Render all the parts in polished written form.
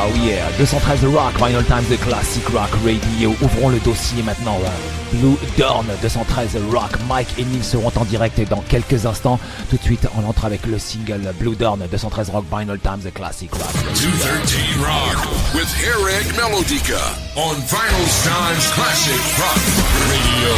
Oh yeah, 213 Rock, Vinylestimes, The Classic Rock Radio. Ouvrons le dossier maintenant. Bloodorn, 213 Rock. Mike et Nils seront en direct dans quelques instants. Tout de suite, on entre avec le single Bloodorn, 213 Rock, Vinylestimes, The Classic Rock. 213 Rock with Harrag Melodica on Vinylestimes Classic Rock Radio.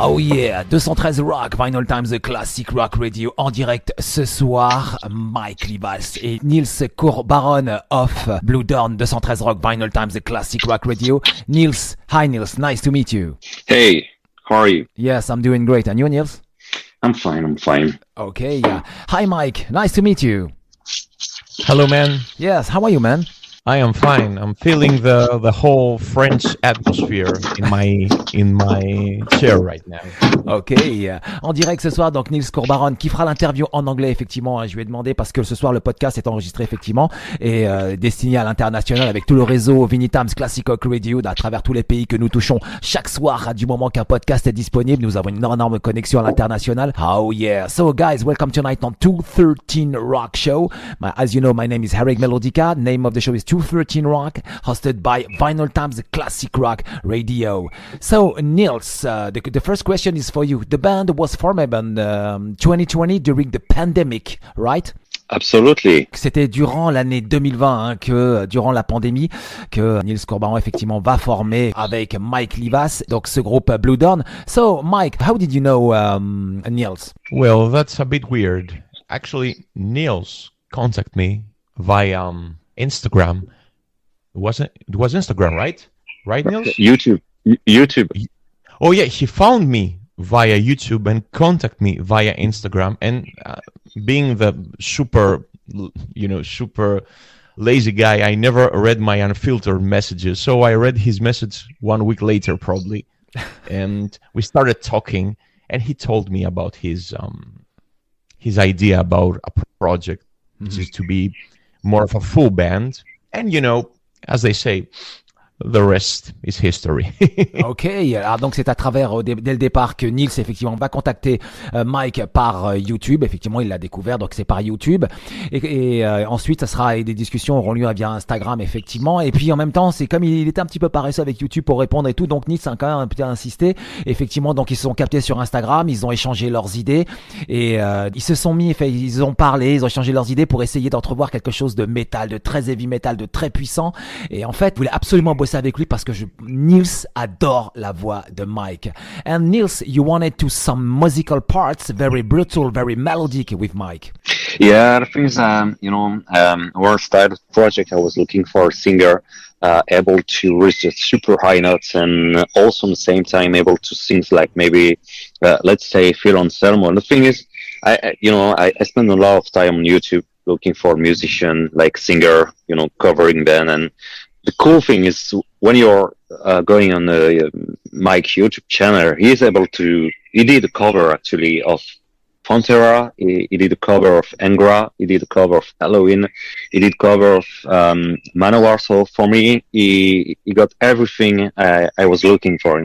Oh yeah, 213 Rock, Vinylestimes, The Classic Rock Radio en direct ce soir. Mike Livas et Nils Courbaron of Bloodorn, 213 Rock, Vinylestimes, The Classic Rock Radio. Nils, hi Nils, nice to meet you. Hey, how are you? Yes, I'm doing great. And you, Nils? I'm fine. Okay, yeah. Hi Mike, nice to meet you. Hello, man. Yes, how are you, man? I am fine. I'm feeling the whole French atmosphere in my chair right now. Ok, en direct ce soir, donc Nils Courbaron qui fera l'interview en anglais effectivement. Je lui ai demandé parce que ce soir le podcast est enregistré effectivement et destiné à l'international avec tout le réseau Vinylestimes Classic Rock Radio à travers tous les pays que nous touchons chaque soir du moment qu'un podcast est disponible. Nous avons une énorme connexion à l'international. Oh yeah, so guys, welcome tonight on 213 Rock Show. As you know, my name is Harrag Melodica. Name of the show is 213 Rock, hosted by Vinylestimes Classic Rock Radio. So Nils, the first question is for you. The band was formed in 2020 during the pandemic, right? Absolutely. C'était durant l'année 2020 durant la pandémie que Nils Courbaron effectivement va former avec Mike Livas, donc ce groupe Bloodorn. So Mike, how did you know Nils? Well, that's a bit weird. Actually, Nils contacted me via Instagram. It was Instagram, right? Right, Nils? YouTube. Oh yeah, he found me via YouTube and contacted me via Instagram. And being the super lazy guy, I never read my unfiltered messages. So I read his message 1 week later, probably, and we started talking. And he told me about his idea about a project, which is to be more of a full band. And as they say, the rest is history. Ok, alors donc c'est à travers dès le départ que Nils effectivement va contacter Mike par YouTube. Effectivement, il l'a découvert, donc c'est par YouTube. Et ensuite, ça sera des discussions auront lieu via Instagram effectivement. Et puis en même temps, c'est comme il était un petit peu paresseux avec YouTube pour répondre et tout, donc Nils a quand même un petit insisté. Effectivement, donc ils se sont captés sur Instagram, ils ont échangé leurs idées et ils se sont mis, ils ont parlé, ils ont échangé leurs idées pour essayer d'entrevoir quelque chose de métal, de très heavy metal, de très puissant. Et en fait, je voulais absolument bosser avec lui parce que Nils adore la voix de Mike. And Nils, you wanted to some musical parts, very brutal, very melodic with Mike. Yeah, the thing is, when I started the project, I was looking for a singer able to reach the super high notes and also at the same time able to sing like maybe, let's say, Phil Anselmo. And the thing is, I spend a lot of time on YouTube looking for a musician, like singer, covering band. And the cool thing is when you're going on the Mike YouTube channel, he did a cover actually of Pantera, he did a cover of Angra, he did a cover of Halloween, he did cover of Manowar. So for me, he got everything I was looking for,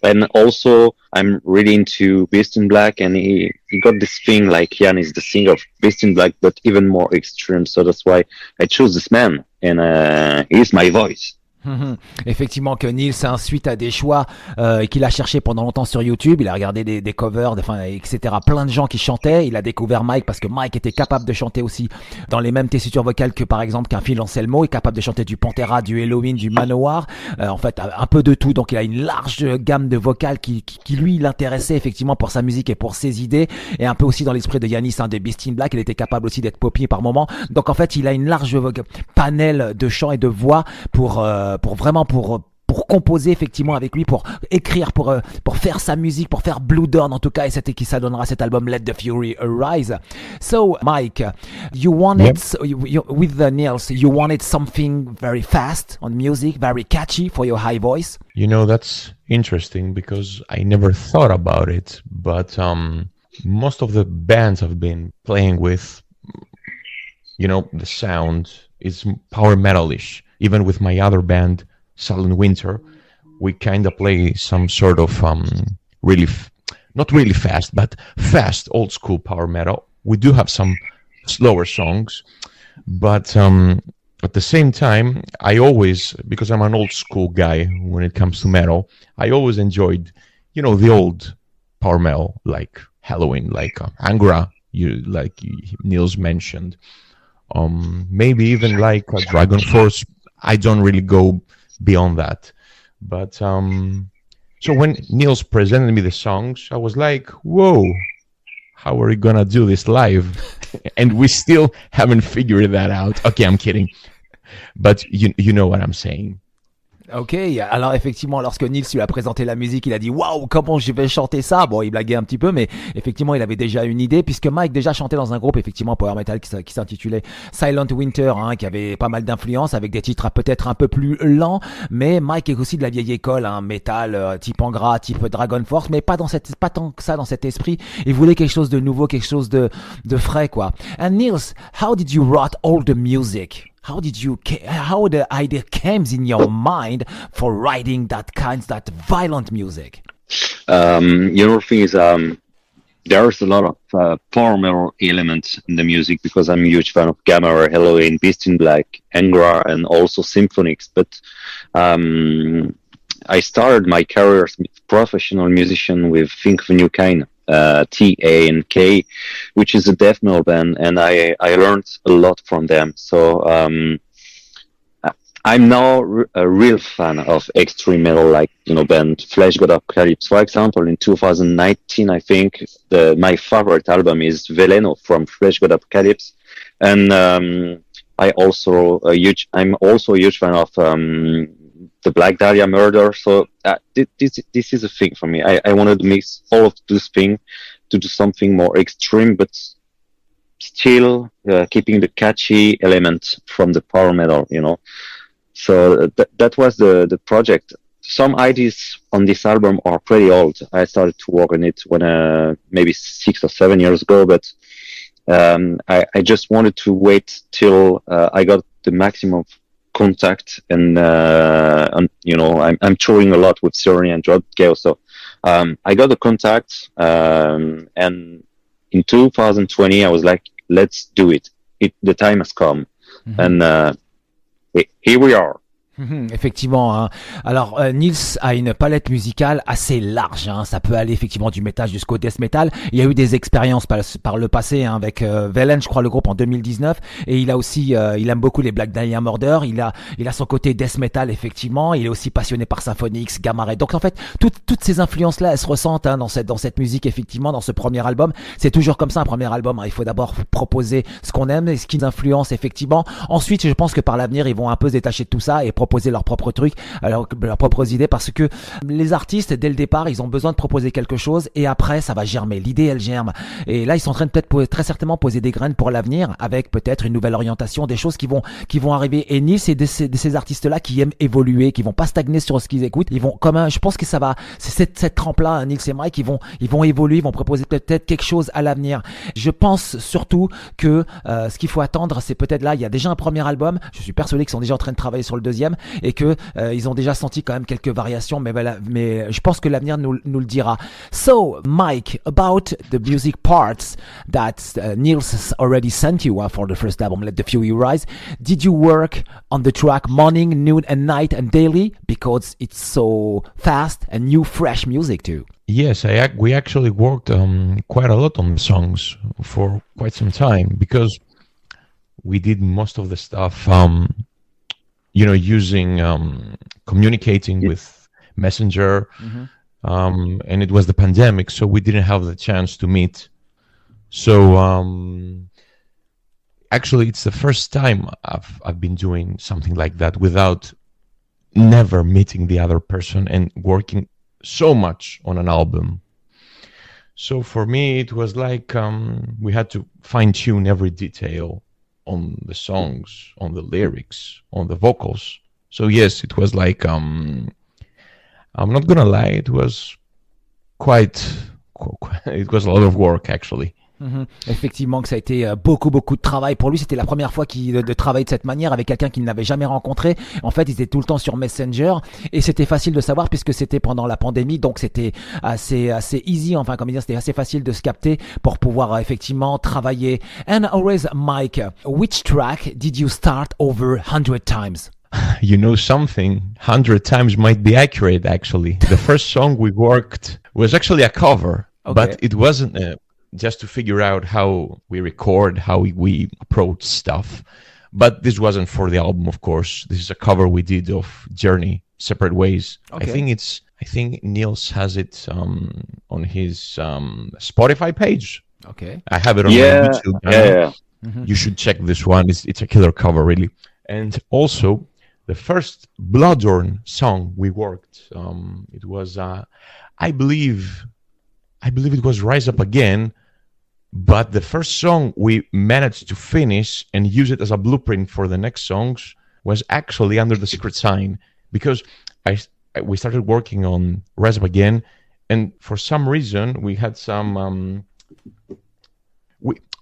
And also, I'm really into Beast in Black, and he got this thing like Jan is the singer of Beast in Black, but even more extreme. So that's why I chose this man, and he's my voice. Effectivement que Nils ensuite a des choix qu'il a cherché pendant longtemps sur YouTube. Il a regardé des covers, etc. Plein de gens qui chantaient. Il a découvert Mike parce que Mike était capable de chanter aussi dans les mêmes tessitures vocales que par exemple qu'un Phil Anselmo, est capable de chanter du Pantera, du Halloween, du Manowar, en fait un peu de tout. Donc il a une large gamme de vocales qui lui l'intéressait effectivement pour sa musique et pour ses idées, et un peu aussi dans l'esprit de Yanis, de Beast in Black. Il était capable aussi d'être poppy par moment. Donc en fait il a une large panel de chants et de voix pour composer effectivement avec lui, pour écrire, pour faire sa musique, pour faire Bloodorn en tout cas, et c'était qui ça donnera cet album Let the Fury Arise. So Mike, you wanted with the Nils, you wanted something very fast on music, very catchy for your high voice. That's interesting because I never thought about it, but most of the bands I've been playing with, the sound is power metalish. Even with my other band, Silent Winter, we kind of play some sort of not really fast, but fast old school power metal. We do have some slower songs, but at the same time, I always, because I'm an old school guy when it comes to metal, I always enjoyed, the old power metal like Halloween, like Angra, like Nils mentioned, maybe even like Dragon Force. I don't really go beyond that. But so when Nils presented me the songs, I was like, whoa, how are we gonna do this live? And we still haven't figured that out. Okay, I'm kidding. But you know what I'm saying. Ok, alors effectivement, lorsque Nils lui a présenté la musique, il a dit waouh, comment je vais chanter ça. Bon, il blaguait un petit peu, mais effectivement, il avait déjà une idée, puisque Mike déjà chantait dans un groupe effectivement power metal qui s'intitulait Silent Winter, qui avait pas mal d'influence, avec des titres peut-être un peu plus lents. Mais Mike est aussi de la vieille école, métal type Angra, type Dragon Force, mais pas tant que ça dans cet esprit. Il voulait quelque chose de nouveau, quelque chose de frais, quoi. And Nils, how did you write all the music? How the idea came in your mind for writing that violent music? The thing is, there's a lot of power metal elements in the music because I'm a huge fan of Gamma Ray, Halloween, Beast in Black, Angra, and also Symphonics. But I started my career as a professional musician with Think of a New Kind. TA and K, which is a death metal band, and I learned a lot from them. So I'm now a real fan of extreme metal, like band Flesh God Apocalypse. For example, in 2019, I think my favorite album is Veleno from Flesh God Apocalypse, and I'm also a huge fan of the Black Dahlia Murder. So this is a thing for me. I wanted to mix all of this thing to do something more extreme, but still keeping the catchy element from the power metal, So that was the project. Some ideas on this album are pretty old. I started to work on it when maybe 6 or 7 years ago, but I just wanted to wait till I got the maximum contact, and I'm touring a lot with Siri and Drop Chaos, so I got the contact, and in 2020 I was like, let's do it. The time has come, and here we are. Effectivement, hein. Alors Nils a une palette musicale assez large, hein. Ça peut aller effectivement du métal jusqu'au death metal. Il y a eu des expériences par le passé, hein, avec Velen, je crois, le groupe en 2019, et il a aussi il aime beaucoup les Black Dahlia Murder. Il a son côté death metal, effectivement. Il est aussi passionné par Symphonix, Gamma Ray. Donc en fait toutes ces influences là, elles se ressentent, hein, dans cette musique, effectivement, dans ce premier album. C'est toujours comme ça, un premier album, hein. Il faut d'abord proposer ce qu'on aime et ce qui nous influence, effectivement. Ensuite, je pense que par l'avenir ils vont un peu se détacher de tout ça et proposer leurs propres trucs, leurs propres idées, parce que les artistes, dès le départ, ils ont besoin de proposer quelque chose, et après ça va germer, l'idée elle germe, et là ils sont en train de peut-être très certainement poser des graines pour l'avenir, avec peut-être une nouvelle orientation, des choses qui vont arriver. Et Nils, c'est de ces artistes là qui aiment évoluer, qui vont pas stagner sur ce qu'ils écoutent. Ils vont je pense que ça va, c'est cette trempe là, Nils et Mike, ils vont évoluer, ils vont proposer peut-être quelque chose à l'avenir. Je pense surtout que ce qu'il faut attendre, c'est peut-être, là il y a déjà un premier album, je suis persuadé qu'ils sont déjà en train de travailler sur le deuxième, et que ils ont déjà senti quand même quelques variations, mais je pense que l'avenir nous le dira. So Mike, about the music parts that Nils has already sent you for the first album, Let the Fury Rise, did you work on the track morning, noon and night and daily, because it's so fast and new fresh music too? Yes, we actually worked quite a lot on the songs for quite some time, because we did most of the stuff using communicating with Messenger, and it was the pandemic, so we didn't have the chance to meet. So actually, it's the first time I've been doing something like that without never meeting the other person and working so much on an album. So for me, it was like we had to fine-tune every detail on the songs, on the lyrics, on the vocals. So yes, it was like, I'm not gonna lie, it was it was a lot of work, actually. Effectivement, que ça a été beaucoup de travail pour lui. C'était la première fois de travailler de cette manière avec quelqu'un qu'il n'avait jamais rencontré. En fait, il était tout le temps sur Messenger, et c'était facile de savoir puisque c'était pendant la pandémie, donc c'était assez easy, enfin comme dire, c'était assez facile de se capter pour pouvoir effectivement travailler. And always, Mike, which track did you start over 100 times? You know something, 100 times might be accurate, actually. The first song we worked was actually a cover, okay. But it wasn't just to figure out how we record, how we approach stuff. But this wasn't for the album, of course. This is a cover we did of Journey, Separate Ways. Okay. I think Nils has it on his Spotify page. Okay. I have it on my YouTube. Yeah. You should check this one. It's a killer cover, really. And also, the first Bloodorn song we worked, it was, I believe it was Rise Up Again, but the first song we managed to finish and use it as a blueprint for the next songs was actually Under the Secret Sign, because we started working on Rise Up Again, and for some reason we had some,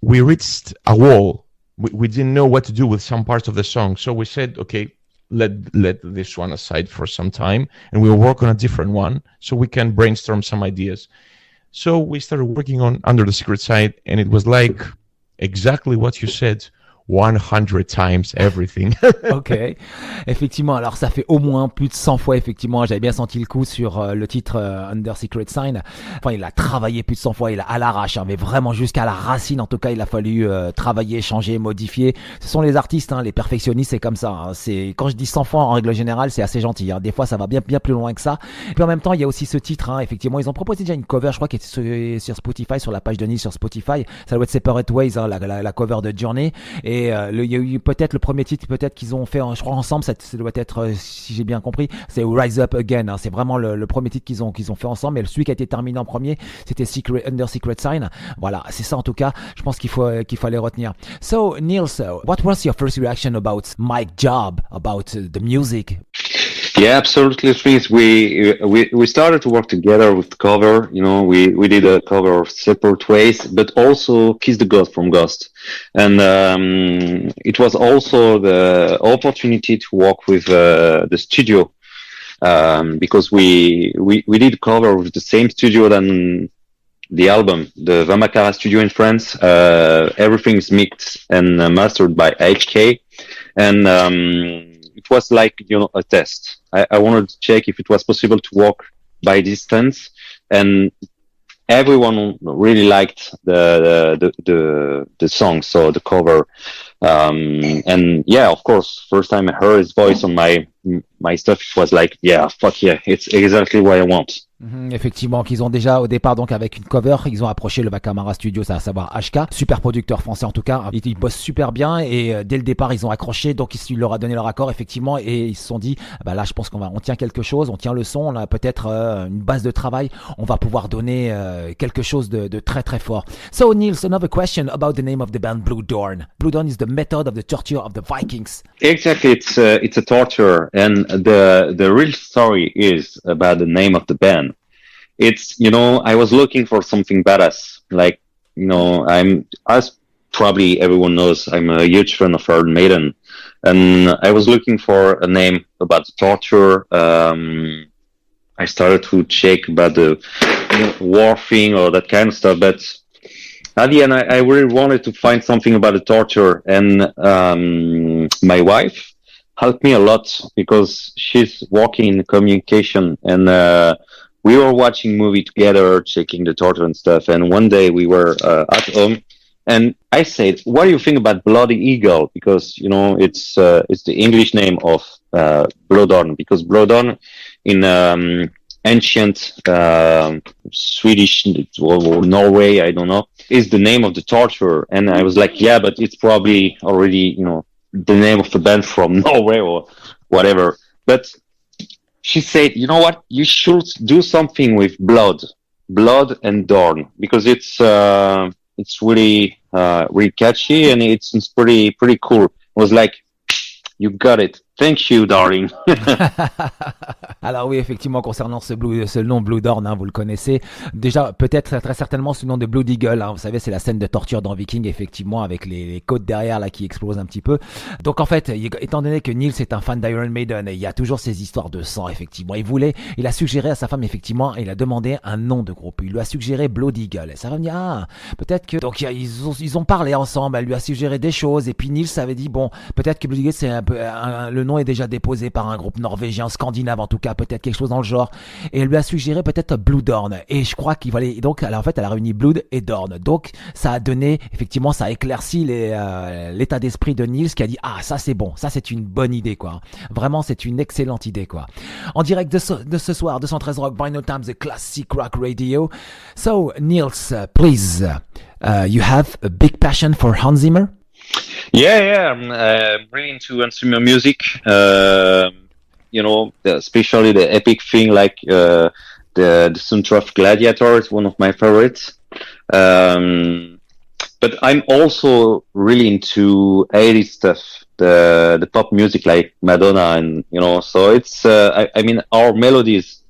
we reached a wall. We didn't know what to do with some parts of the song, so we said, okay, let this one aside for some time, and we'll work on a different one so we can brainstorm some ideas. So we started working on Under the Secret Sign, and it was like exactly what you said, 100 times everything. Ok, effectivement, alors ça fait au moins plus de 100 fois, effectivement, j'avais bien senti le coup sur le titre Under Secret Sign. Enfin, il a travaillé plus de 100 fois, il a à l'arrache, hein, mais vraiment jusqu'à la racine, en tout cas, il a fallu travailler, changer, modifier. Ce sont les artistes, hein, les perfectionnistes, c'est comme ça, hein. C'est, quand je dis 100 fois, en règle générale, c'est assez gentil, hein. Des fois, ça va bien plus loin que ça. Et puis en même temps, il y a aussi ce titre, hein, effectivement, ils ont proposé déjà une cover, je crois, qui est sur Spotify, sur la page de Nils sur Spotify. Ça doit être Separate Ways, hein, la cover de Journey. Et il y a eu peut-être le premier titre peut-être qu'ils ont fait, je crois, ensemble, ça doit être, si j'ai bien compris, c'est Rise Up Again, hein. C'est vraiment le premier titre qu'ils ont fait ensemble, mais celui qui a été terminé en premier, c'était Under Secret Sign. Voilà, c'est ça en tout cas, je pense qu'il fallait retenir. So Nils, what was your first reaction about Mike's job, about the music? Yeah, absolutely, Chris. We started to work together with cover. We did a cover of Separate Ways, but also Kiss the Ghost from Ghost, and it was also the opportunity to work with the studio, because we did cover with the same studio than the album, the Vamakara studio in France. Everything is mixed and mastered by HK, and it was like a test. I wanted to check if it was possible to work by distance, and everyone really liked the song, so the cover. And yeah, of course, first time I heard his voice on my stuff, it was like, yeah, fuck yeah, it's exactly what I want. Effectivement, qu'ils ont déjà au départ donc avec une cover, ils ont approché le Vakamara Studio, ça à savoir HK, super producteur français en tout cas, ils bossent super bien et dès le départ ils ont accroché, donc il leur a donné leur accord effectivement et ils se sont dit, bah là je pense on tient quelque chose, on tient le son, on a peut-être une base de travail, on va pouvoir donner quelque chose de très très fort. So Nils, another question about the name of the band Bloodorn. Bloodorn is the method of the torture of the Vikings. Exactly, it's a torture, and the real story is about the name of the band. It's, I was looking for something badass. Like, as probably everyone knows, I'm a huge fan of Iron Maiden, and I was looking for a name about the torture. I started to check about the war thing or that kind of stuff, but at the end, I really wanted to find something about the torture, and my wife helped me a lot because she's working in communication, and we were watching movie together, checking the torture and stuff. And one day we were at home, and I said, "What do you think about Bloody Eagle?" Because it's the English name of Bloodorn, because Bloodorn in ancient Swedish or Norway, I don't know, is the name of the torturer. And I was like, yeah, but it's probably already the name of the band from Norway or whatever. But she said, you know what? You should do something with blood and Dorn, because it's really really catchy, and it's pretty cool. I was like, you got it. Thank you, darling. Alors oui, effectivement, concernant ce nom Bloodorn, vous le connaissez. Déjà, peut-être très certainement sous le nom de Blood Eagle. Vous savez, c'est la scène de torture dans Viking, effectivement, avec les côtes derrière là qui explosent un petit peu. Donc en fait, étant donné que Nils est un fan d'Iron Maiden, il y a toujours ces histoires de sang, effectivement. Il a suggéré à sa femme, effectivement, il a demandé un nom de groupe. Il lui a suggéré Blood Eagle. Et sa femme dit, peut-être que... Donc ils ont parlé ensemble, elle lui a suggéré des choses, et puis Nils avait dit, bon, peut-être que Blood Eagle, c'est un peu... le nom est déjà déposé par un groupe norvégien, scandinave en tout cas, peut-être quelque chose dans le genre, et elle lui a suggéré peut-être Bloodorn, et je crois qu'il valait, donc en fait elle a réuni Blood et Dorn, donc ça a donné, effectivement ça a éclairci l'état d'esprit de Nils qui a dit, ça c'est bon, ça c'est une bonne idée quoi, vraiment c'est une excellente idée quoi. En direct de ce soir, 213 Rock, Vinylestimes, the classic rock radio. So Nils, please, you have a big passion for Hans Zimmer? Yeah, I'm really into Hans Zimmer music. Especially the epic thing like the soundtrack of Gladiator is one of my favorites. But I'm also really into 80s stuff, the pop music like Madonna, and so it's I mean our melodies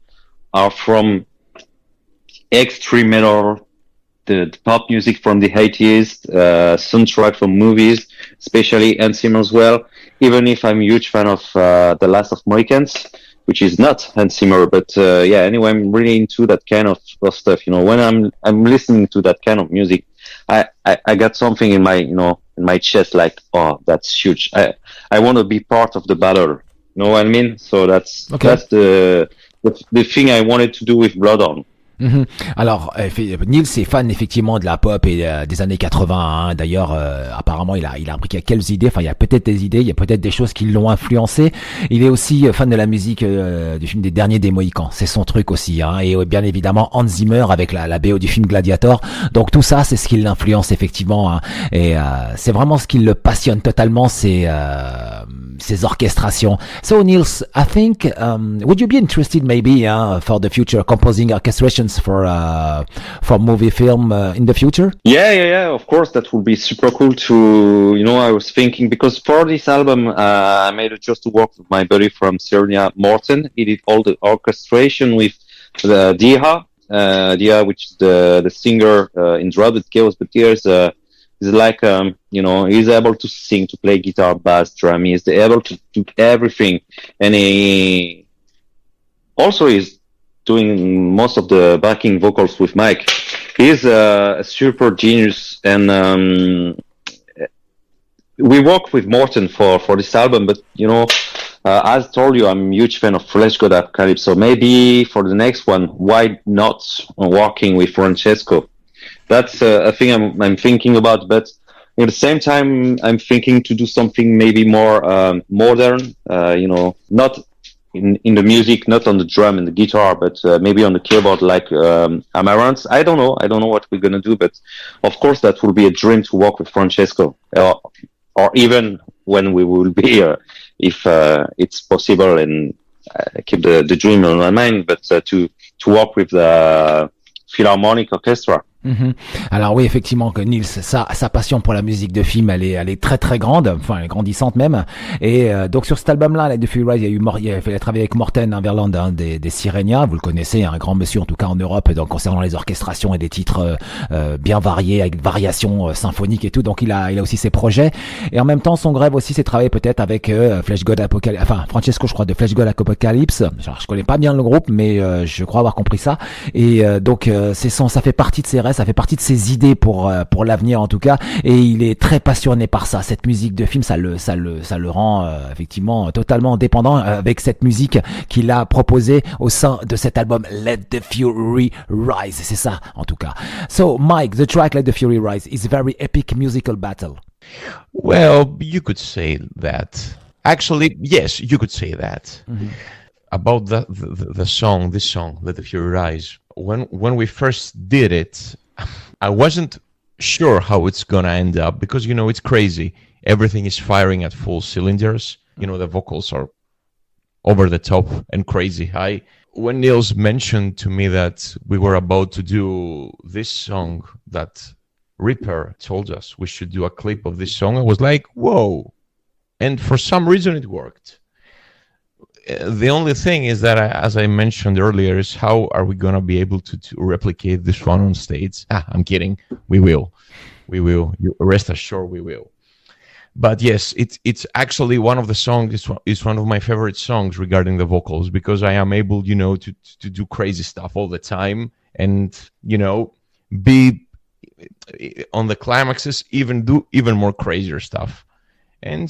are from extreme metal, the pop music from the 80s, soundtrack from movies, especially Hans Zimmer as well. Even if I'm a huge fan of The Last of Mohicans, which is not Hans Zimmer, but anyway, I'm really into that kind of stuff. When I'm listening to that kind of music, I got something in my chest, like, oh, that's huge. I want to be part of the battle. You know what I mean? So that's the thing I wanted to do with Bloodorn. Alors, Nils est fan effectivement de la pop et des années 80. D'ailleurs, apparemment, il a imbriqué quelques idées. Enfin, il y a peut-être des idées, il y a peut-être des choses qui l'ont influencé. Il est aussi fan de la musique du film des derniers des Mohicans. C'est son truc aussi. Et bien évidemment, Hans Zimmer avec la BO du film Gladiator. Donc tout ça, c'est ce qui l'influence effectivement. Et c'est vraiment ce qui le passionne totalement. Ces orchestrations. So Nils, I think, would you be interested maybe for the future composing orchestrations inspirations for movie film in the future? Yeah. Of course, that would be super cool to, I was thinking, because for this album, I made it just to work with my buddy from Syria, Morten. He did all the orchestration with the Dia, which is the singer in Drubbed Chaos, but here's is like, he's able to sing, to play guitar, bass, drum. He's able to do everything. And he also is doing most of the backing vocals with Mike. He's a super genius. And we worked with Morten for this album, but, as I told you, I'm a huge fan of Flesh God Apocalypse. So maybe for the next one, why not working with Francesco? That's a thing I'm thinking about, but at the same time, I'm thinking to do something maybe more modern, not in the music, not on the drum and the guitar, but maybe on the keyboard, like Amaranth. I don't know what we're gonna do, but of course that will be a dream to work with Francesco, or even when we will be, if it's possible, and keep the dream on my mind, but to work with the Philharmonic Orchestra. Mhm. Alors oui, effectivement, que Nils, sa passion pour la musique de film, elle est très très grande, enfin elle est grandissante même. Et donc sur cet album-là, Light the Fury Rise, il a travaillé avec Morten Verland, des Sirenia, vous le connaissez, un grand monsieur en tout cas en Europe, donc concernant les orchestrations et des titres bien variés avec variations symphoniques et tout. Donc il a aussi ses projets. Et en même temps, son grève aussi, c'est travailler peut-être avec Flesh God Apocalypse, enfin Francesco, je crois, de Flesh God Apocalypse. Alors, je connais pas bien le groupe, mais je crois avoir compris ça. Et donc ça fait partie de ses rêves. Ça fait partie de ses idées pour l'avenir en tout cas, et il est très passionné par ça. Cette musique de film, ça le rend effectivement totalement dépendant avec cette musique qu'il a proposée au sein de cet album Let the Fury Rise. C'est ça en tout cas. So Mike, the track Let the Fury Rise is a very epic musical battle. Well, you could say that. Actually, yes, you could say that. Mm-hmm. About this song, Let the Fury Rise. When we first did it, I wasn't sure how it's gonna end up because, it's crazy. Everything is firing at full cylinders. The vocals are over the top and crazy high. When Nils mentioned to me that we were about to do this song, that Reaper told us we should do a clip of this song, I was like, whoa. And for some reason it worked. The only thing is that, as I mentioned earlier, is how are we going to be able to replicate this one on stage? I'm kidding. We will. You rest assured we will. But yes, it's actually one of the songs. It's one of my favorite songs regarding the vocals, because I am able, to do crazy stuff all the time, and be on the climaxes, do even more crazier stuff, and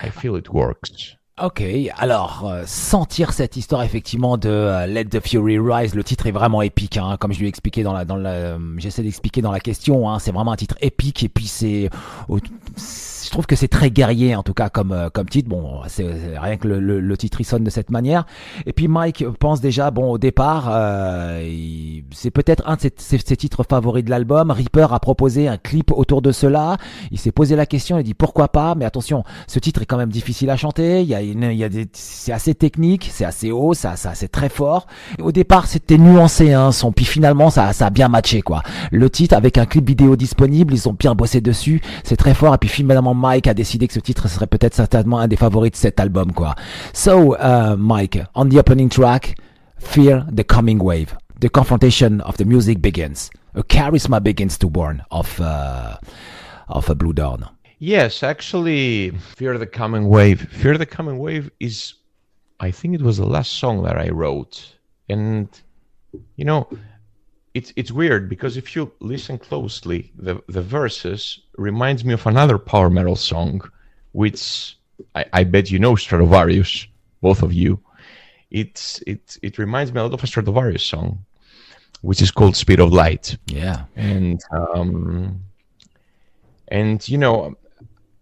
I feel it works. Ok, alors sentir cette histoire effectivement de Let the Fury Rise, le titre est vraiment épique, hein, comme je lui ai expliqué j'essaie d'expliquer dans la question, hein, c'est vraiment un titre épique, et puis je trouve que c'est très guerrier en tout cas comme titre. Bon, c'est rien que le titre il sonne de cette manière. Et puis Mike pense déjà, au départ, c'est peut-être un de ses titres favoris de l'album. Reaper a proposé un clip autour de cela. Il s'est posé la question, il dit pourquoi pas. Mais attention, ce titre est quand même difficile à chanter. C'est assez technique, c'est assez haut, c'est très fort. Et au départ, c'était nuancé, hein, puis finalement, ça a bien matché, quoi. Le titre avec un clip vidéo disponible, ils ont bien bossé dessus. C'est très fort. Et puis finalement, Mike a décidé que ce titre serait peut-être certainement un des favoris de cet album, quoi. So, Mike, on the opening track, Fear the Coming Wave. The confrontation of the music begins. A charisma begins to born of a Bloodorn. Yes, actually, Fear the Coming Wave. Fear the Coming Wave is, I think it was the last song that I wrote. And, it's weird because if you listen closely, the verses reminds me of another power metal song, which I bet you know Stratovarius, both of you. It reminds me a lot of a Stratovarius song, which is called Speed of Light. Yeah. And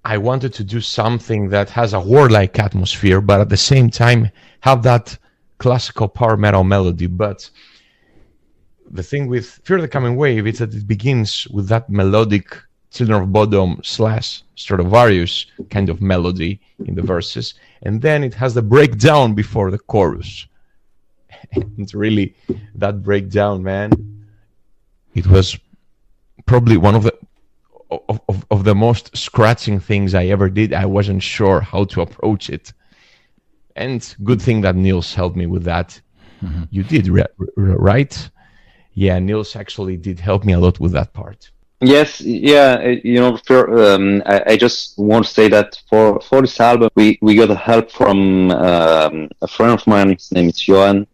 I wanted to do something that has a warlike atmosphere, but at the same time have that classical power metal melody. But the thing with Fear the Coming Wave is that it begins with that melodic Children of Bodom / Stratovarius kind of melody in the verses, and then it has the breakdown before the chorus. And really, that breakdown, man, it was probably one of the most scratching things I ever did. I wasn't sure how to approach it. And good thing that Nils helped me with that. Mm-hmm. You did, right? Yeah, Nils actually did help me a lot with that part. Yes, yeah, I just want to say that for this album, we got help from a friend of mine. His name is Johan.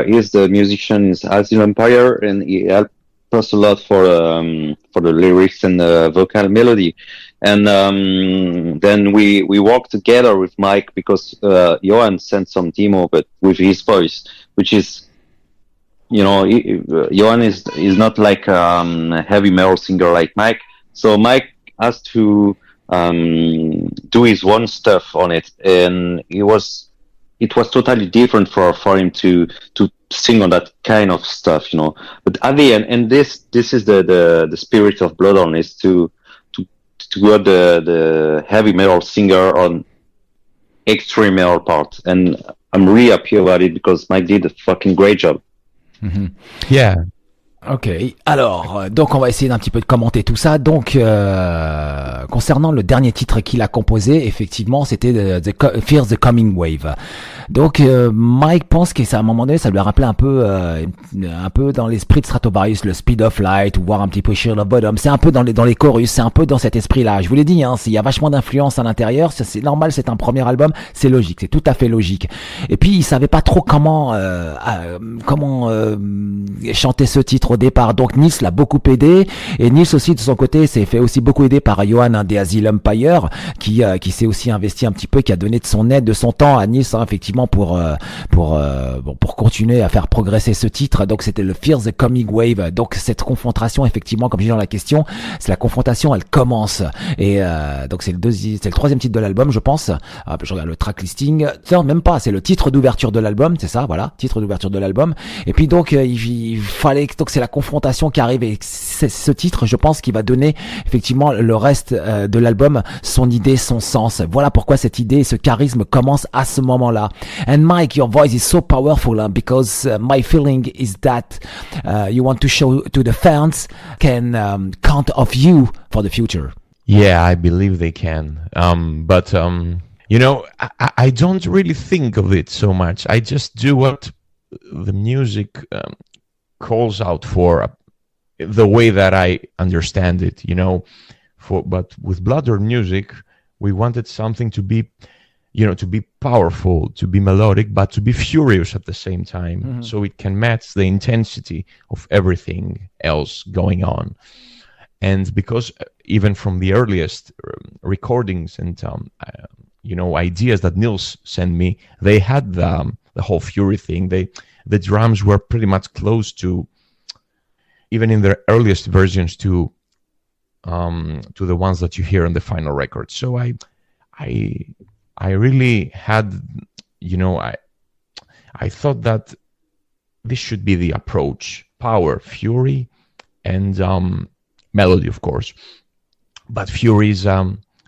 He's the musician in Asylum Empire, and he helped us a lot for the lyrics and the vocal melody. And then we worked together with Mike because Johan sent some demo, but with his voice, which is, Johan is not like a heavy metal singer like Mike. So Mike has to do his own stuff on it, and it was totally different for him to sing on that kind of stuff, But at the end, and this is the spirit of Bloodorn, is to go the heavy metal singer on extreme metal part, and I'm really happy about it because Mike did a fucking great job. Mm-hmm. Yeah. Ok, alors, donc on va essayer d'un petit peu de commenter tout ça. Donc, concernant le dernier titre qu'il a composé, effectivement, c'était Fear the Coming Wave. Donc, Mike pense que ça, à un moment donné, ça lui a rappelé un peu dans l'esprit de Stratovarius, le Speed of Light, ou voir un petit peu Sheer of Bottom. C'est un peu dans les chorus, c'est un peu dans cet esprit-là. Je vous l'ai dit, il y a vachement d'influence à l'intérieur. C'est normal, c'est un premier album, c'est logique, c'est tout à fait logique. Et puis, il savait pas trop comment chanter ce titre au départ. Donc Nils l'a beaucoup aidé, et Nils aussi de son côté s'est fait aussi beaucoup aider par Johan des Asylum Empire qui s'est aussi investi un petit peu, qui a donné de son aide, de son temps à Nils, effectivement pour continuer à faire progresser ce titre. Donc c'était le Fear the Coming Wave. Donc cette confrontation, effectivement, comme je dis dans la question, c'est la confrontation, elle commence, et donc c'est le troisième titre de l'album, je pense. Je regarde le track listing, non, même pas, c'est le titre d'ouverture de l'album, c'est ça, voilà, titre d'ouverture de l'album. Et puis donc il fallait, donc c'est la confrontation qui arrive, et c'est ce titre, je pense, qui va donner effectivement le reste de l'album son idée, son sens. Voilà pourquoi cette idée, ce charisme commence à ce moment-là. And Mike, your voice is so powerful because my feeling is that you want to show to the fans can count of you for the future. Yeah, I believe they can. But I don't really think of it so much. I just do what the music calls out for, the way that I understand it, but with Bloodorn music, we wanted something to be, to be powerful, to be melodic, but to be furious at the same time. Mm-hmm. So it can match the intensity of everything else going on. And because even from the earliest recordings and, ideas that Nils sent me, they had the whole fury thing. The drums were pretty much close to, even in their earliest versions, to the ones that you hear on the final record. So I really had, I thought that this should be the approach: power, fury, and melody, of course. But fury is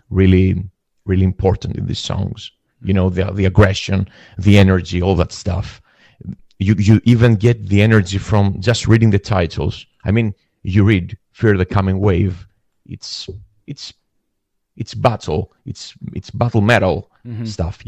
really, really important in these songs. The aggression, the energy, all that stuff. You even get the energy from just reading the titles. I mean, you read Fear the Coming Wave. It's battle. It's battle metal stuff,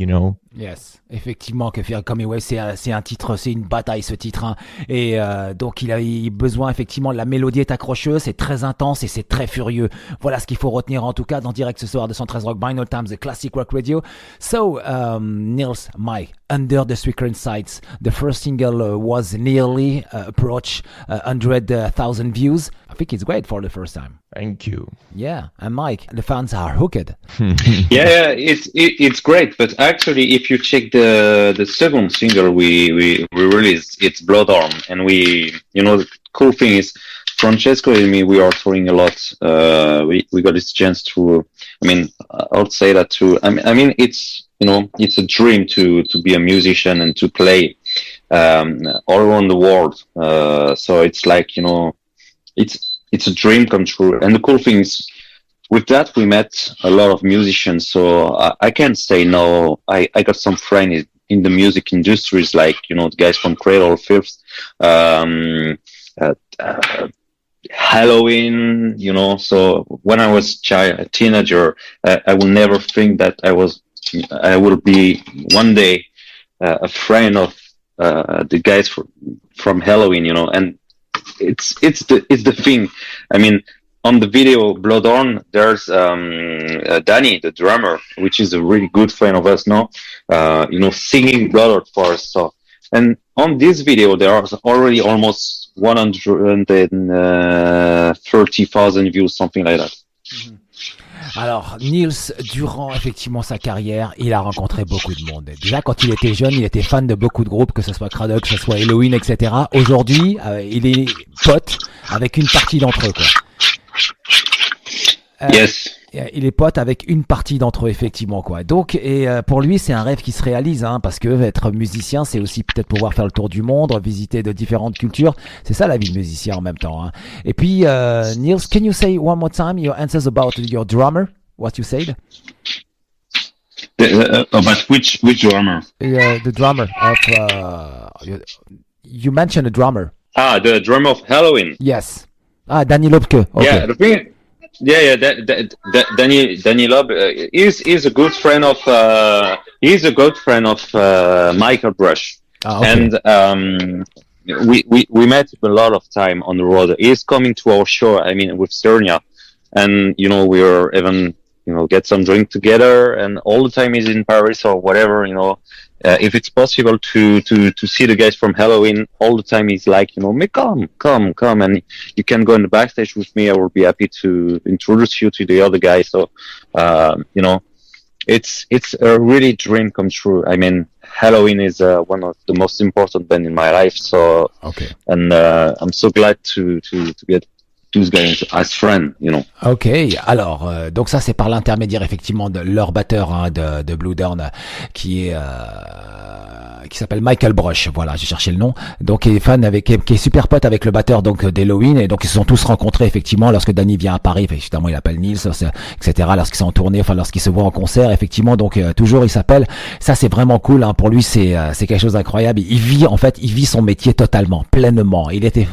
Yes, effectivement, que Fear the Coming Wave, c'est un titre, c'est une bataille, ce titre, hein. Et donc il a besoin, effectivement, la mélodie est accrocheuse, c'est très intense et c'est très furieux. Voilà ce qu'il faut retenir, en tout cas, dans Direct ce soir de 113 Rock, Vinylestimes, the Classic Rock Radio. So, Nils, Mike, Under the Swickerin Sights, the first single was nearly approach 100,000 views. I think it's great for the first time. Thank you. Yeah, and Mike, the fans are hooked. Yeah, it's great. But actually, if you check the second single we released, it's Bloodorn, and the cool thing is, Francesco and me, we are touring a lot. We got this chance to. I would say that too. I mean, it's it's a dream to be a musician and to play all around the world. So it's like it's a dream come true. And the cool thing is, with that, we met a lot of musicians. So I can't say no. I got some friends in the music industries, like, you know, the guys from Cradle of Filth, Halloween, you know. So when I was a teenager, I will never think that I will be one day a friend of the guys from Halloween, you know. And it's the thing. I mean, on the video Bloodorn, there's Danny, the drummer, which is a really good friend of us now, you know, singing Bloodorn for us. So, and on this video, there are already almost 130,000 views, something like that. Alors, Nils, durant effectivement sa carrière, il a rencontré beaucoup de monde. Déjà, quand il était jeune, il était fan de beaucoup de groupes, que ce soit Craddock, que ce soit Halloween, etc. Aujourd'hui, il est pote avec une partie d'entre eux, quoi. Yes. Il est pote avec une partie d'entre eux, effectivement, quoi. Donc, pour lui, c'est un rêve qui se réalise, hein, parce que être musicien, c'est aussi peut-être pouvoir faire le tour du monde, visiter de différentes cultures. C'est ça la vie de musicien en même temps, hein. Et puis, Nils, can you say one more time your answers about your drummer? What you said? About which drummer? The drummer of you mentioned a drummer. The drummer of Halloween. Yes. Danny Lobke. Okay. Yeah, the thing. Yeah. Danny Lob is a good friend of Michael Brush, Okay. and we met a lot of time on the road. He's coming to our show. I mean, with Sternia, and you know, we were even, you know, get some drink together, and all the time he's in Paris or whatever, you know. If it's possible to see the guys from Halloween, all the time he's like, you know, come, and you can go in the backstage with me. I will be happy to introduce you to the other guys. So, you know, it's a really dream come true. I mean, Halloween is one of the most important band in my life. So, Okay. and I'm so glad to get those guys as friends, you know. Ok, alors donc ça c'est par l'intermédiaire effectivement de leur batteur, hein, de Bloodorn, qui s'appelle Michael Brush. Voilà, j'ai cherché le nom. Donc qui est super pote avec le batteur donc d'Halloween, et donc ils se sont tous rencontrés effectivement lorsque Danny vient à Paris. Évidemment il appelle Nils, etc. Lorsqu'ils sont en tournée, enfin lorsqu'ils se voient en concert, effectivement. Donc toujours il s'appelle. Ça c'est vraiment cool, hein. Pour lui c'est quelque chose d'incroyable. Il vit son métier totalement, pleinement.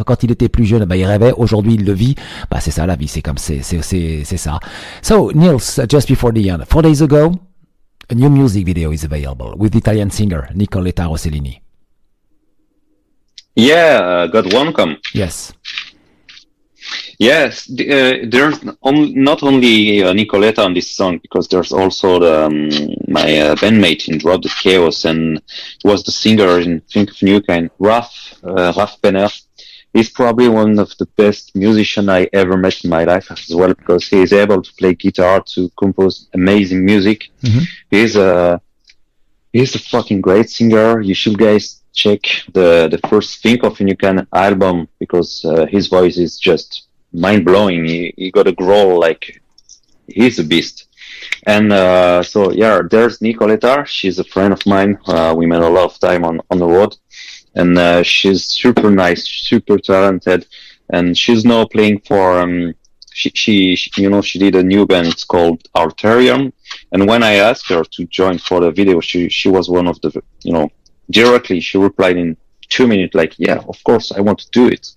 Quand il était plus jeune, il rêvait. Aujourd'hui il le vit. Bah c'est ça la vie, c'est comme c'est ça. So Nils, just before the end, 4 days ago, a new music video is available with Italian singer Nicoletta Rossellini. Yeah, God welcome. Yes. Yes, there's not only Nicoletta on this song, because there's also my bandmate in Drop the Chaos, and was the singer in Think of New Kind, Raf Penner. He's probably one of the best musicians I ever met in my life as well, because he is able to play guitar, to compose amazing music. Mm-hmm. He's a fucking great singer. You should guys check the first Think of a New Kind album, because his voice is just mind blowing. He got a growl like he's a beast. And so yeah, there's Nicoletta. She's a friend of mine. We met a lot of time on the road. And she's super nice, super talented, and she's now playing for she you know, she did a new band, it's called Arterium. And when I asked her to join for the video, she was one of the, you know, directly she replied in 2 minutes, like, yeah, of course I want to do it.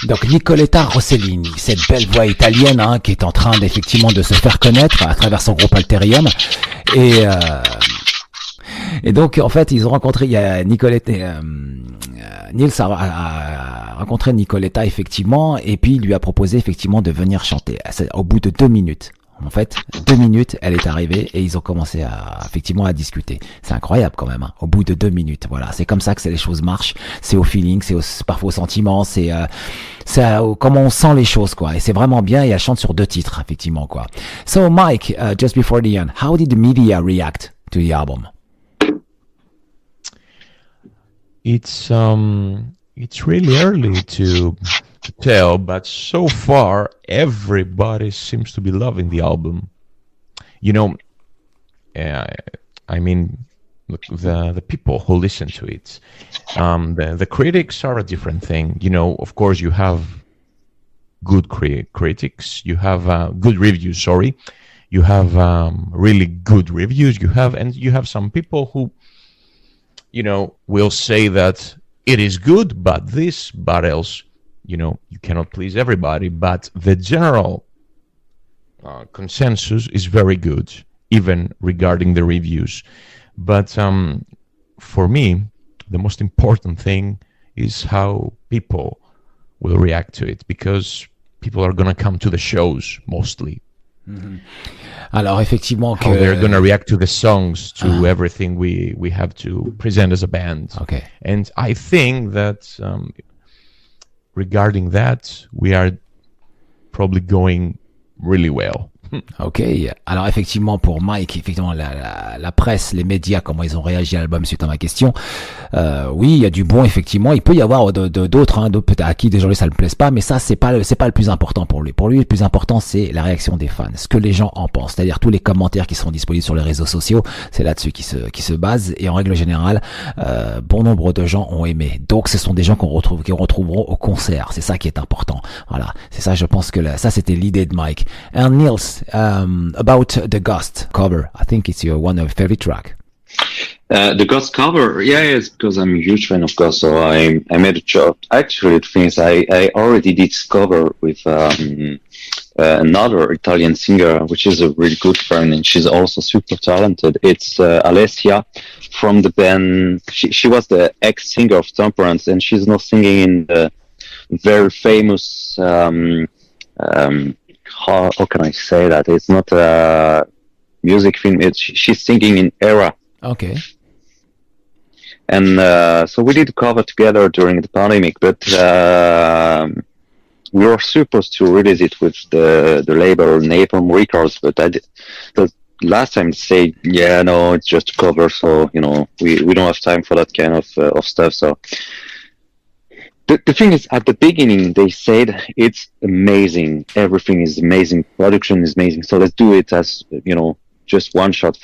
Donc Nicoletta Rossellini, cette belle voix italienne, hein, qui est en train effectivement de se faire connaître à travers son groupe Alterium. Et donc, en fait, ils ont rencontré, il y a Nicoletta, Nils a rencontré Nicoletta, effectivement, et puis il lui a proposé, effectivement, de venir chanter. Au bout de 2 minutes. En fait, 2 minutes, elle est arrivée et ils ont commencé effectivement à discuter. C'est incroyable quand même, hein. Au bout de 2 minutes, voilà. C'est comme ça que les choses marchent. C'est au feeling, c'est parfois au sentiment, c'est comment on sent les choses, quoi. Et c'est vraiment bien, et elle chante sur 2 titres, effectivement, quoi. So, Mike, just before the end, how did the media react to the album? It's really early to tell, but so far everybody seems to be loving the album. You know, I mean, the people who listen to it, the critics are a different thing. You know, of course, you have good critics, you have good reviews. Sorry, you have really good reviews. You have some people who, will say that it is good, but this, but else. You cannot please everybody, but the general consensus is very good, even regarding the reviews. But for me, the most important thing is how people will react to it, because people are going to come to the shows mostly. Mm-hmm. Alors effectivement, how they're going to react to the songs, to everything we have to present as a band. Okay. And I think that regarding that, we are probably going really well. Ok, alors effectivement pour Mike, effectivement la presse, les médias, comment ils ont réagi à l'album suite à ma question, oui il y a du bon effectivement, il peut y avoir d'autres, peut-être à qui des gens ça ne plaise pas, mais ça c'est pas le plus important pour lui. Pour lui le plus important c'est la réaction des fans, ce que les gens en pensent, c'est-à-dire tous les commentaires qui sont disponibles sur les réseaux sociaux, c'est là-dessus qui se basent, et en règle générale bon nombre de gens ont aimé, donc ce sont des gens qu'on retrouveront au concert, c'est ça qui est important. Voilà, c'est ça, je pense que ça c'était l'idée de Mike. And Nils, about the Ghost cover, I think it's one of your favorite track. The Ghost cover, it's because I'm a huge fan of Ghost, so I made a job. Actually, the thing is, I already did this cover with another Italian singer, which is a really good friend, and she's also super talented. It's Alessia from the band. She was the ex-singer of Temperance, and she's now singing in the very famous how can I say that? It's not a music film. She's singing in Era. Okay. And so we did a cover together during the pandemic, but we were supposed to release it with the label Napalm Records, but the last time they said, no, it's just a cover, so we don't have time for that kind of stuff. So the thing is, at the beginning, they said it's amazing. Everything is amazing. Production is amazing. So let's do it as, just one shot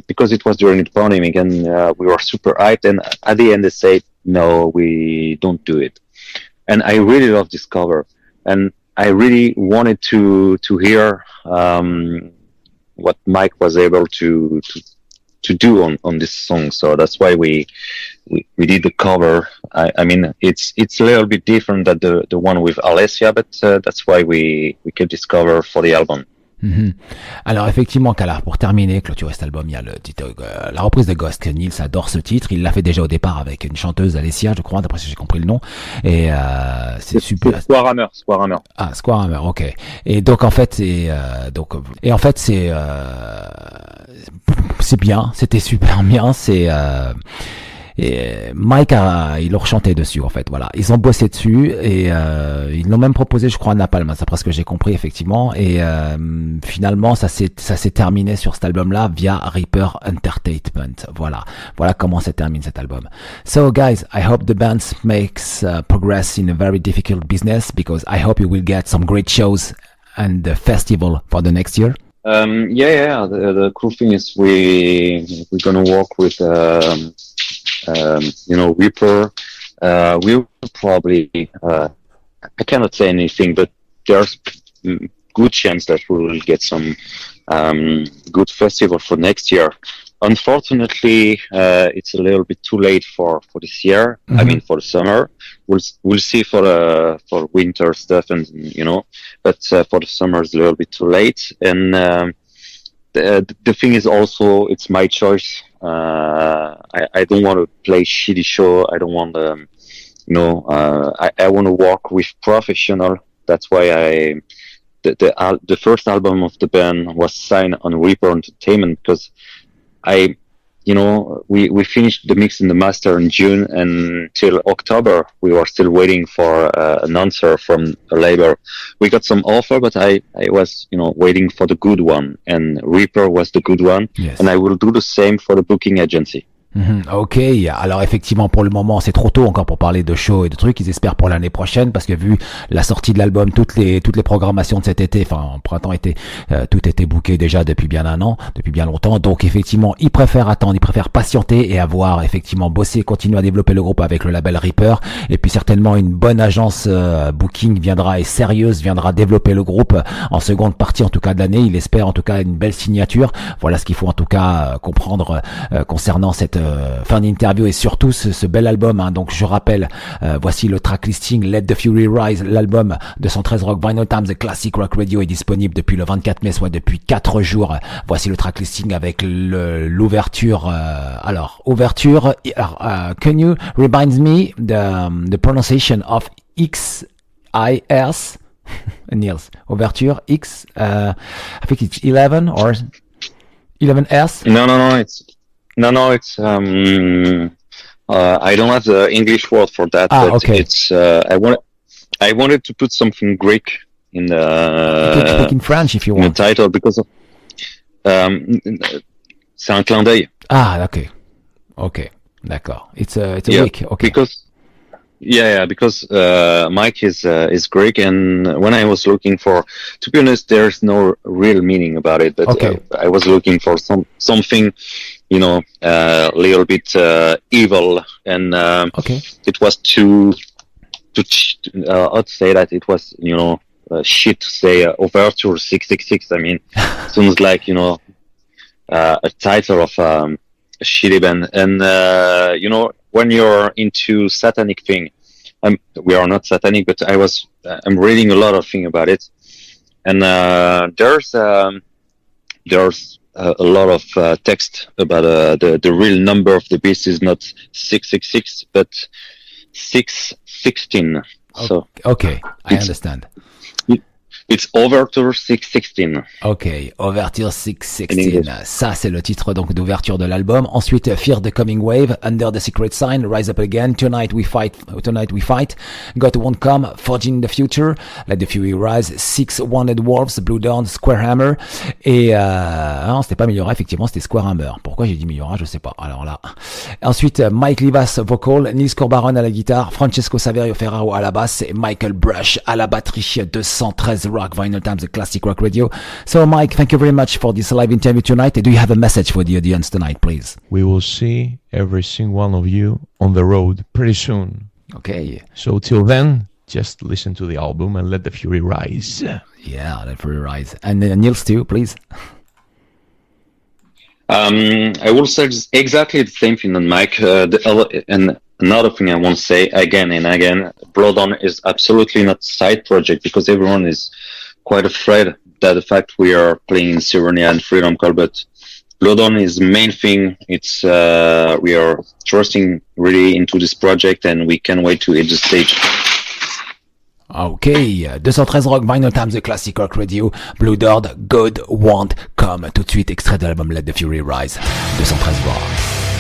because it was during the pandemic, and we were super hyped. And at the end, they said, no, we don't do it. And I really love this cover. And I really wanted to hear what Mike was able to do on this song, so that's why we did the cover. I mean, it's a little bit different than the one with Alessia, but that's why we kept this cover for the album. Mm-hmm. Alors effectivement, pour terminer, clôturer cet album, il y a la reprise de Ghost. Nils adore ce titre, il l'a fait déjà au départ avec une chanteuse, Alessia, je crois, d'après ce que j'ai compris le nom, et c'est super. Squarehammer. Ah, Squarehammer, ok. Et donc en fait c'est bien, c'était super bien, et Mike ils l'ont rechanté dessus en fait, voilà, ils ont bossé dessus et ils l'ont même proposé, je crois, à Napalm, c'est après ce que j'ai compris effectivement, et finalement ça s'est terminé sur cet album là via Reaper Entertainment. Voilà comment ça termine cet album. So guys, I hope the band makes progress in a very difficult business, because I hope you will get some great shows and the festival for the next year. The cool thing is we're gonna work with Reaper. We'll probably I cannot say anything, but there's good chance that we will get some good festival for next year. Unfortunately, it's a little bit too late for this year. Mm-hmm. I mean, for the summer, we'll see for winter stuff, and but for the summer it's a little bit too late. And the thing is also, it's my choice. I don't want to play shitty show. I don't want to, I want to work with professional. That's why the first album of the band was signed on Reaper Entertainment, because we finished the mix and the master in June, and till October we were still waiting for an answer from a label. We got some offer, but I was waiting for the good one, and Reaper was the good one. Yes. And I will do the same for the booking agency. Ok, alors effectivement pour le moment c'est trop tôt encore pour parler de show et de trucs. Ils espèrent pour l'année prochaine parce que vu la sortie de l'album, toutes les programmations de cet été, enfin en printemps-été, tout était booké déjà depuis bien un an, depuis bien longtemps. Donc effectivement ils préfèrent attendre, ils préfèrent patienter et avoir effectivement bossé, continuer à développer le groupe avec le label Reaper. Et puis certainement une bonne agence booking viendra et sérieuse viendra développer le groupe en seconde partie en tout cas de l'année. Il espère en tout cas une belle signature. Voilà ce qu'il faut en tout cas comprendre concernant cette fin d'interview et surtout ce bel album, hein. Donc je rappelle, voici le track listing. Let the Fury Rise, l'album 213 Rock Vinyl Times et Classic Rock Radio est disponible depuis le 24 mai, soit depuis 4 jours. Voici le track listing avec l'ouverture. Ouverture. Can you remind me the pronunciation of XIS? Nils, ouverture X. I think it's 11 or 11S. No, it's I don't have the English word for that, but okay. It's I wanted to put something Greek in the You can speak in French if you in the want. title because of c'est un clin d'œil. Okay, d'accord. It's a Yeah, week. Okay. Because Mike is Greek, and when I was looking for, to be honest, there's no real meaning about it, but Okay. I was looking for something, a little bit evil, and Okay. it was too I'd say that it was shit to say Overture 666. I mean, sounds like a title of a shitty band, and when you're into satanic thing, we are not satanic, but I'm reading a lot of thing about it, and there's a lot of text about the real number of the beast is not 666 but 616. So Okay, I understand. It's Overture 616. Ok, Overture 616. Ça, c'est le titre donc d'ouverture de l'album. Ensuite, Fear the Coming Wave, Under the Secret Sign, Rise Up Again, Tonight We Fight, God Won't Come, Forging the Future, Let the Fury Rise, Six Wounded Wolves, Bloodorn, Square Hammer. Et non, c'était pas Miura, effectivement, c'était Square Hammer. Pourquoi j'ai dit Miura, je sais pas. Alors là. Ensuite, Mike Livas vocal, Nils Courbaron à la guitare, Francesco Saverio Ferraro à la basse et Michael Brush à la batterie. 213 Rock Vinyl Times, the Classic Rock Radio. So Mike, thank you very much for this live interview tonight. Do you have a message for the audience tonight, please? We will see every single one of you on the road pretty soon. Okay. So till then, just listen to the album and let the fury rise. Yeah, let the fury rise. And Nils too, please. I will say exactly the same thing on Mike. And another thing I want to say again and again, Bloodorn is absolutely not a side project because everyone is quite afraid that the fact we are playing in Syrinia and Freedom Call, but Bloodorn is the main thing. It's we are trusting really into this project and we can't wait to hit the stage. Ok, 213 Rock Vinyl Times, the Classic Rock Radio, Bloodorn, God Won't Come. Tout de suite, extrait de l'album Let the Fury Rise, 213 Rock.